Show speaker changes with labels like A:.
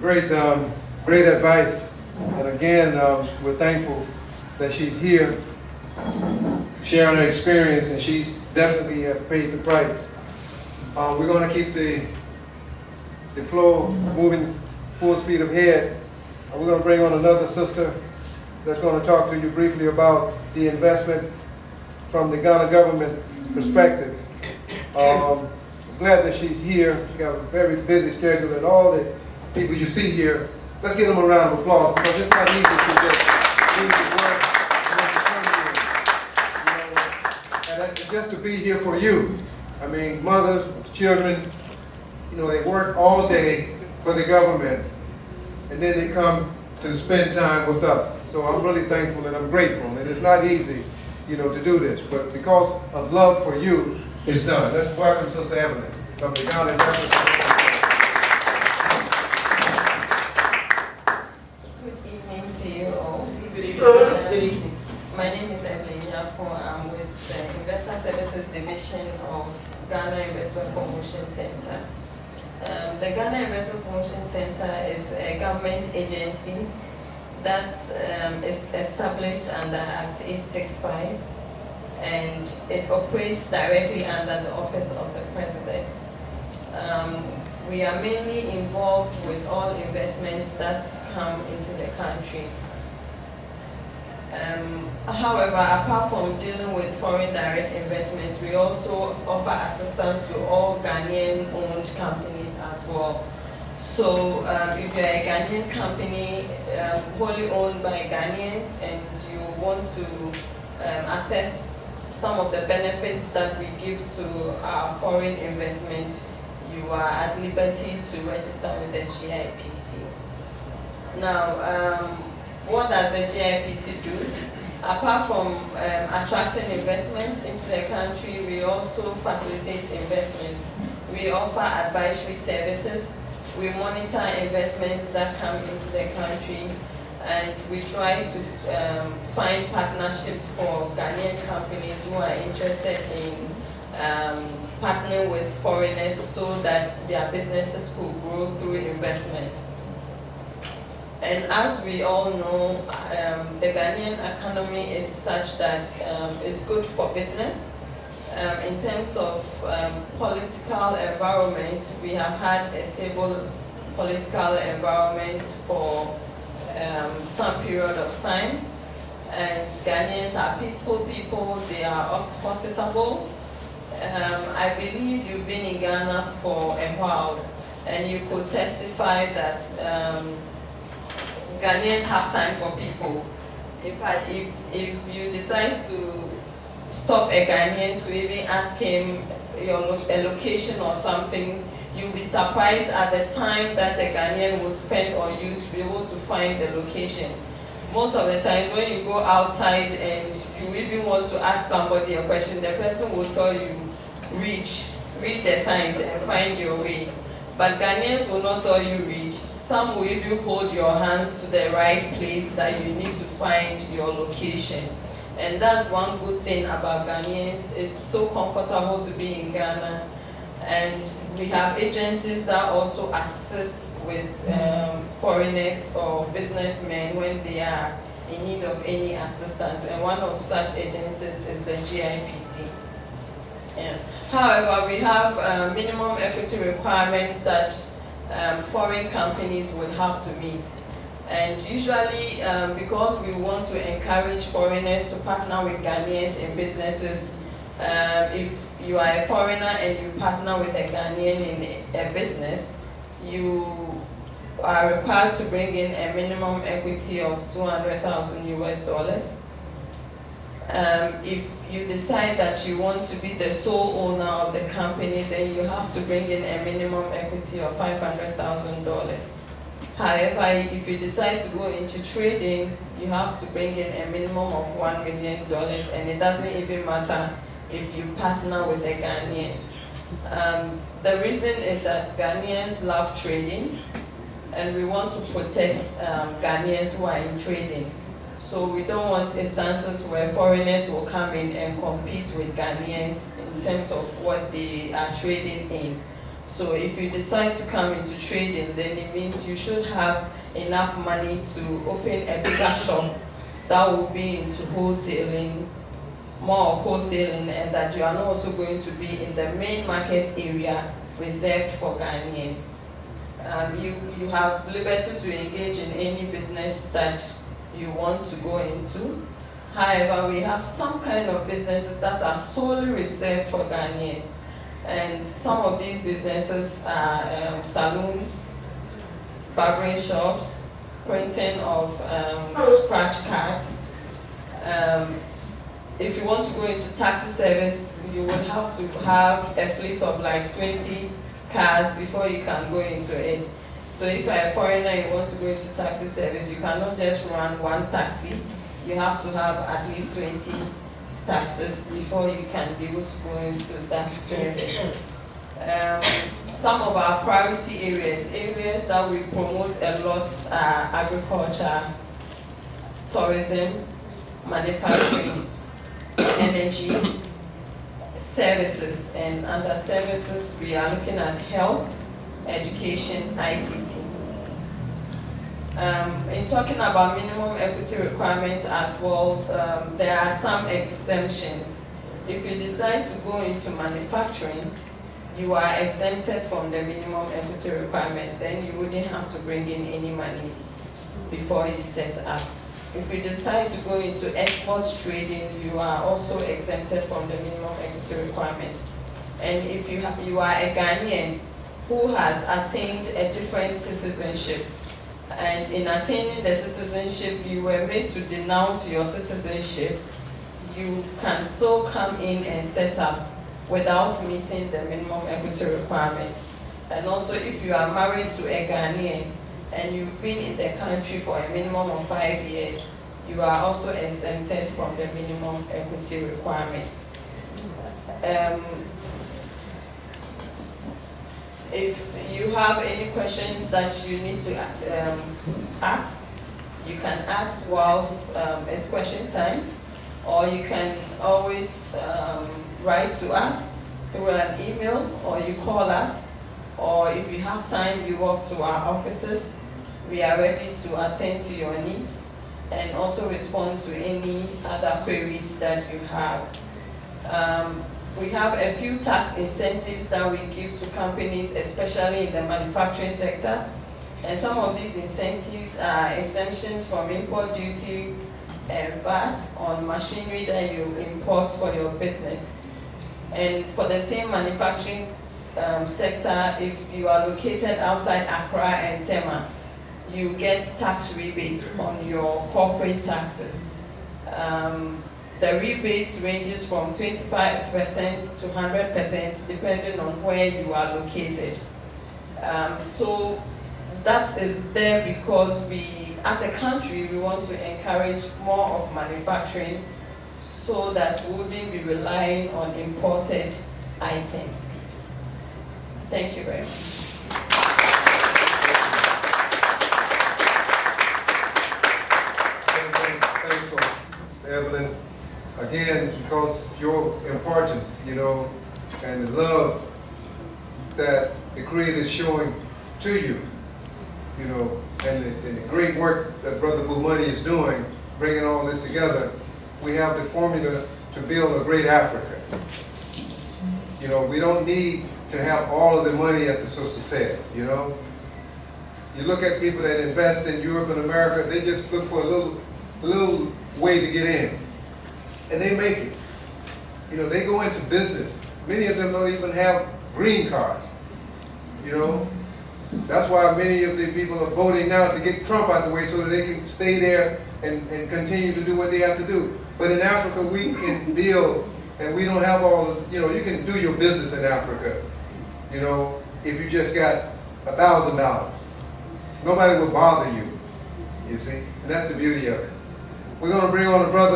A: Great advice. And again, we're thankful that she's here sharing her experience, and she's definitely paid the price. We're going to keep the flow moving full speed ahead. We're going to bring on another sister that's going to talk to you briefly about the investment from the Ghana government perspective. I'm glad that she's here. She's got a very busy schedule, and all the people you see here, let's give them a round of applause, because it's not easy to just leave the work and just to be here for you. I mean, mothers, children, they work all day for the government, and then they come to spend time with us. So I'm really thankful and I'm grateful, and it's not easy, to do this, but because of love for you, it's done. Let's welcome Sister Evelyn from the Ghana Investment.
B: Good evening to you all.
C: Good evening.
B: My name is Evelyn Yafo. I'm with the Investor Services Division of Ghana Investment Promotion Center. The Ghana Investment Promotion Center is a government agency that is established under Act 865, and it operates directly under the Office of the President. We are mainly involved with all investments that come into the country. However, apart from dealing with foreign direct investments, we also offer assistance to all Ghanaian-owned companies as well. So if you're a Ghanaian company wholly owned by Ghanaians and you want to assess some of the benefits that we give to our foreign investment, you are at liberty to register with the GIPC. Now, what does the GIPC do? Apart from attracting investment into the country, we also facilitate investment. We offer advisory services. We monitor investments that come into the country, and we try to find partnership for Ghanaian companies who are interested in partnering with foreigners so that their businesses could grow through investments. And as we all know, the Ghanaian economy is such that it's good for business. In terms of political environment, we have had a stable political environment for some period of time. And Ghanaians are peaceful people, they are hospitable. I believe you've been in Ghana for a while, and you could testify that Ghanaians have time for people. In fact, if you decide to stop a Ghanaian to even ask him a location or something, you'll be surprised at the time that the Ghanaian will spend on you to be able to find the location. Most of the times when you go outside and you even want to ask somebody a question, the person will tell you, read the signs and find your way. But Ghanaians will not tell you read. Some will even hold your hands to the right place that you need to find your location. And that's one good thing about Ghanaians. It's so comfortable to be in Ghana. And we have agencies that also assist with foreigners or businessmen when they are in need of any assistance. And one of such agencies is the GIPC. Yeah. However, we have minimum equity requirements that foreign companies would have to meet. And usually, because we want to encourage foreigners to partner with Ghanaians in businesses, if you are a foreigner and you partner with a Ghanaian in a business, you are required to bring in a minimum equity of $200,000 US. If you decide that you want to be the sole owner of the company, then you have to bring in a minimum equity of $500,000. However, if you decide to go into trading, you have to bring in a minimum of $1 million, and it doesn't even matter if you partner with a Ghanaian. The reason is that Ghanaians love trading, and we want to protect Ghanaians who are in trading. So we don't want instances where foreigners will come in and compete with Ghanaians in terms of what they are trading in. So if you decide to come into trading, then it means you should have enough money to open a bigger shop that will be into wholesaling, more of wholesaling, and that you are not also going to be in the main market area reserved for Ghanaians. You have liberty to engage in any business that you want to go into. However, we have some kind of businesses that are solely reserved for Ghanaians. And some of these businesses are salon, barbering shops, printing of scratch cards. If you want to go into taxi service, you would have to have a fleet of like 20 cars before you can go into it. So if you're a foreigner and you want to go into taxi service, you cannot just run one taxi. You have to have at least 20 taxis before you can be able to go into that service. Some of our priority areas that we promote a lot are agriculture, tourism, manufacturing, energy, services, and under services we are looking at health, education, ICT. In talking about minimum equity requirement as well, there are some exemptions. If you decide to go into manufacturing, you are exempted from the minimum equity requirement. Then you wouldn't have to bring in any money before you set up. If you decide to go into export trading, you are also exempted from the minimum equity requirement. And if you are a Ghanaian who has attained a different citizenship, and in attaining the citizenship, you were made to denounce your citizenship, you can still come in and set up without meeting the minimum equity requirement. And also, if you are married to a Ghanaian and you've been in the country for a minimum of 5 years, you are also exempted from the minimum equity requirement. If you have any questions that you need to ask, you can ask whilst it's question time, or you can always write to us through an email, or you call us, or if you have time, you walk to our offices. We are ready to attend to your needs and also respond to any other queries that you have. We have a few tax incentives that we give to companies, especially in the manufacturing sector. And some of these incentives are exemptions from import duty and VAT on machinery that you import for your business. And for the same manufacturing sector, if you are located outside Accra and Tema, you get tax rebates on your corporate taxes. The rebates ranges from 25% to 100% depending on where you are located. So that is there because we, as a country, we want to encourage more of manufacturing so that we wouldn't be relying on imported items. Thank you very much.
A: Thanks, Evelyn. Again, because your importance, and the love that the Creator is showing to you, and the great work that Brother Bumani is doing, bringing all this together, we have the formula to build a great Africa. We don't need to have all of the money, as the sister said, You look at people that invest in Europe and America, they just look for a little way to get in. And they make it. They go into business. Many of them don't even have green cards. That's why many of the people are voting now to get Trump out the way so that they can stay there and continue to do what they have to do. But in Africa, we can build, and we don't have all the, you can do your business in Africa, if you just got $1,000. Nobody will bother you, you see? And that's the beauty of it. We're going to bring on a brother.